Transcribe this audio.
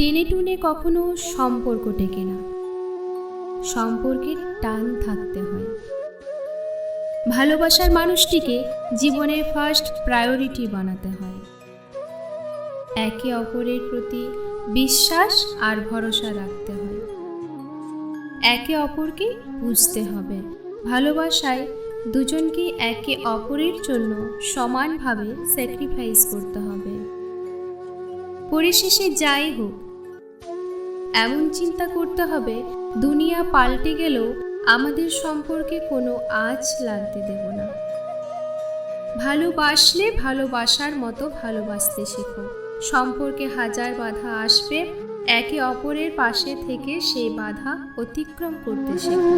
টেনে টুনে কখনো সম্পর্ক টেকে না, সম্পর্কের টান থাকতে হয়। ভালোবাসার মানুষটিকে জীবনের ফার্স্ট প্রায়োরিটি বানাতে হয়। একে অপরের প্রতি বিশ্বাস আর ভরসা রাখতে হয়। একে অপরকে বুঝতে হবে। ভালোবাসায় দুজনকে একে অপরের জন্য সমানভাবে স্যাক্রিফাইস করতে হবে। পরিশেষে যাই হোক, এমন চিন্তা করতে হবে দুনিয়া পাল্টে গেলেও আমাদের সম্পর্কে কোনো আঁচ লাগতে দেব না। ভালোবাসলে ভালোবাসার মতো ভালোবাসতে শেখো। সম্পর্কে হাজার বাধা আসবে, একে অপরের পাশে থেকে সেই বাধা অতিক্রম করতে শেখো।